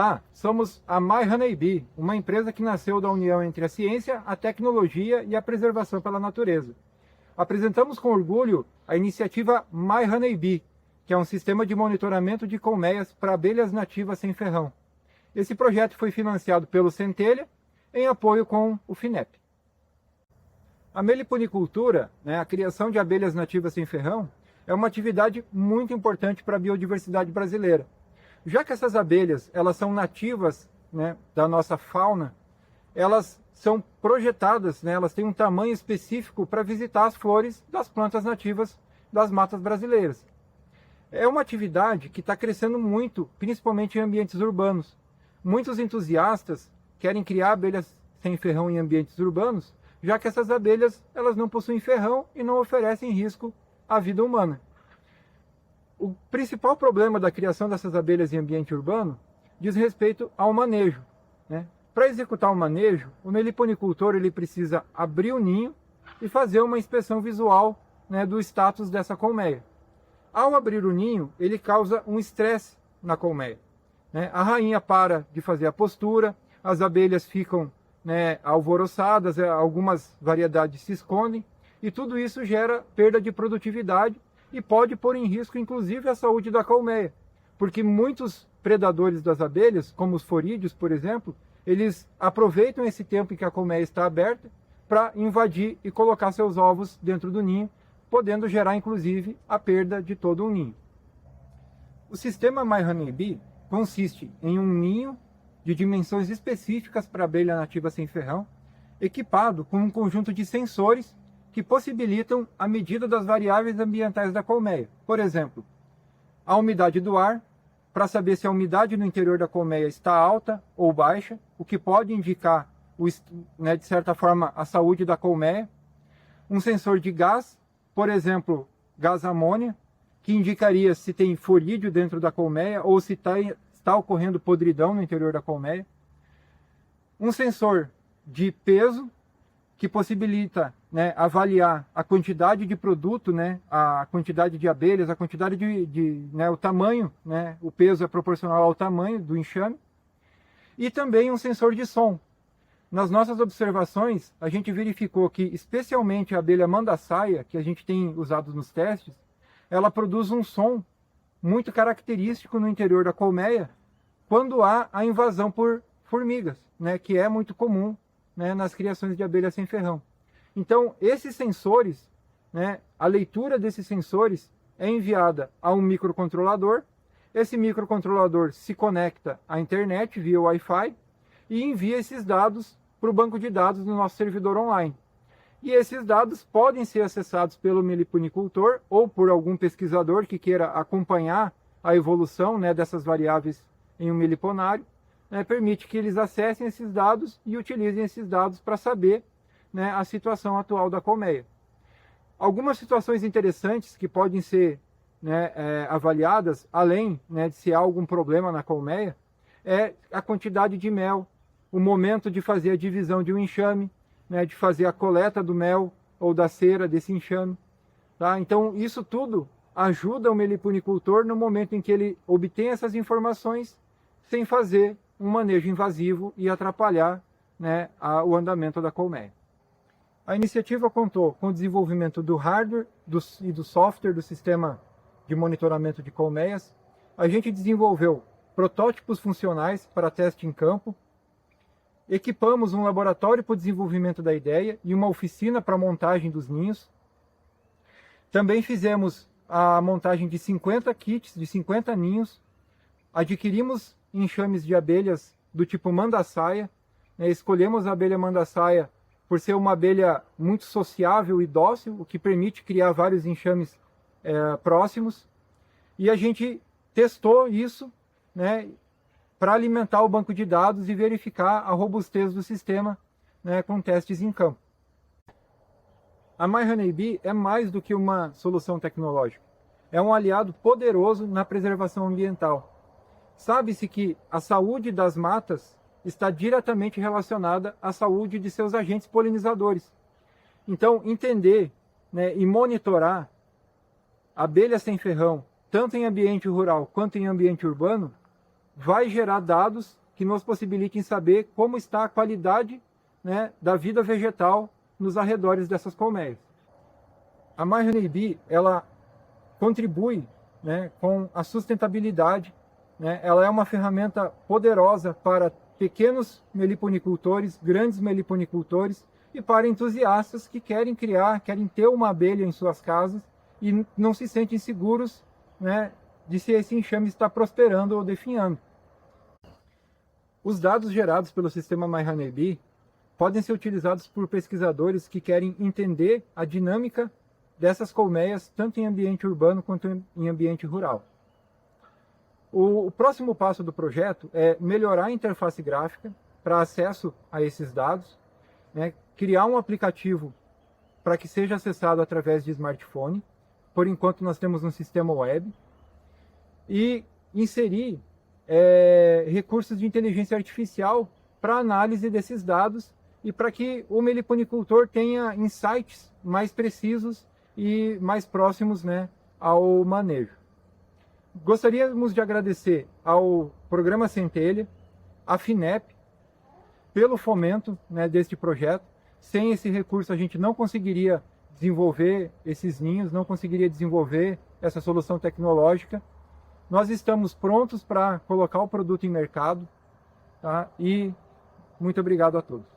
Olá, somos a My Honeybee, uma empresa que nasceu da união entre a ciência, a tecnologia e a preservação pela natureza. Apresentamos com orgulho a iniciativa My Honeybee, que é um sistema de monitoramento de colmeias para abelhas nativas sem ferrão. Esse projeto foi financiado pelo Centelha, em apoio com o FINEP. A meliponicultura, a criação de abelhas nativas sem ferrão, é uma atividade muito importante para a biodiversidade brasileira. Já que essas abelhas elas são nativas da nossa fauna, elas são projetadas, elas têm um tamanho específico para visitar as flores das plantas nativas das matas brasileiras. É uma atividade que está crescendo muito, principalmente em ambientes urbanos. Muitos entusiastas querem criar abelhas sem ferrão em ambientes urbanos, já que essas abelhas elas não possuem ferrão e não oferecem risco à vida humana. O principal problema da criação dessas abelhas em ambiente urbano diz respeito ao manejo. Para executar o manejo, o meliponicultor ele precisa abrir o ninho e fazer uma inspeção visual do status dessa colmeia. Ao abrir o ninho, ele causa um estresse na colmeia. A rainha para de fazer a postura, as abelhas ficam alvoroçadas, algumas variedades se escondem, e tudo isso gera perda de produtividade e pode pôr em risco, inclusive, a saúde da colmeia, porque muitos predadores das abelhas, como os forídeos, por exemplo, eles aproveitam esse tempo em que a colmeia está aberta para invadir e colocar seus ovos dentro do ninho, podendo gerar, inclusive, a perda de todo o ninho. O sistema My Honeybee consiste em um ninho de dimensões específicas para abelha nativa sem ferrão, equipado com um conjunto de sensores que possibilitam a medida das variáveis ambientais da colmeia. Por exemplo, a umidade do ar, para saber se a umidade no interior da colmeia está alta ou baixa, o que pode indicar, de certa forma, a saúde da colmeia. Um sensor de gás, por exemplo, gás amônia, que indicaria se tem forídeo dentro da colmeia ou se está ocorrendo podridão no interior da colmeia. Um sensor de peso, que possibilita avaliar a quantidade de produto, a quantidade de abelhas, a quantidade o tamanho, o peso é proporcional ao tamanho do enxame. E também um sensor de som. Nas nossas observações, a gente verificou que, especialmente a abelha mandaçaia, que a gente tem usado nos testes, ela produz um som muito característico no interior da colmeia quando há a invasão por formigas, que é muito comum nas criações de abelhas sem ferrão. Então, esses sensores, a leitura desses sensores é enviada a um microcontrolador. Esse microcontrolador se conecta à internet via Wi-Fi e envia esses dados para o banco de dados do nosso servidor online. E esses dados podem ser acessados pelo meliponicultor ou por algum pesquisador que queira acompanhar a evolução dessas variáveis em um meliponário. Permite que eles acessem esses dados e utilizem esses dados para saber a situação atual da colmeia. Algumas situações interessantes que podem ser avaliadas, além de se há algum problema na colmeia, é a quantidade de mel, o momento de fazer a divisão de um enxame, de fazer a coleta do mel ou da cera desse enxame. Tá? Então, isso tudo ajuda o meliponicultor no momento em que ele obtém essas informações sem fazer um manejo invasivo e atrapalhar o andamento da colmeia. A iniciativa contou com o desenvolvimento do hardware e do software do sistema de monitoramento de colmeias. A gente desenvolveu protótipos funcionais para teste em campo, equipamos um laboratório para o desenvolvimento da ideia e uma oficina para a montagem dos ninhos. Também fizemos a montagem de 50 kits, de 50 ninhos, adquirimos enxames de abelhas do tipo mandaçaia, escolhemos a abelha mandaçaia por ser uma abelha muito sociável e dócil, o que permite criar vários enxames próximos, e a gente testou isso para alimentar o banco de dados e verificar a robustez do sistema com testes em campo. A My Honeybee é mais do que uma solução tecnológica, é um aliado poderoso na preservação ambiental. Sabe-se que a saúde das matas está diretamente relacionada à saúde de seus agentes polinizadores. Então, entender e monitorar abelhas sem ferrão, tanto em ambiente rural quanto em ambiente urbano, vai gerar dados que nos possibilitem saber como está a qualidade, né, da vida vegetal nos arredores dessas colmeias. A MyHoneyBee, ela contribui, né, com a sustentabilidade, né? Ela é uma ferramenta poderosa para pequenos meliponicultores, grandes meliponicultores e para entusiastas que querem ter uma abelha em suas casas e não se sentem seguros, né, de se esse enxame está prosperando ou definhando. Os dados gerados pelo sistema MyHoneyBee podem ser utilizados por pesquisadores que querem entender a dinâmica dessas colmeias, tanto em ambiente urbano quanto em ambiente rural. O próximo passo do projeto é melhorar a interface gráfica para acesso a esses dados, né, criar um aplicativo para que seja acessado através de smartphone. Por enquanto nós temos um sistema web, e inserir recursos de inteligência artificial para análise desses dados e para que o meliponicultor tenha insights mais precisos e mais próximos, né, ao manejo. Gostaríamos de agradecer ao Programa Centelha, à FINEP, pelo fomento, né, deste projeto. Sem esse recurso a gente não conseguiria desenvolver esses ninhos, não conseguiria desenvolver essa solução tecnológica. Nós estamos prontos para colocar o produto em mercado, tá? E muito obrigado a todos.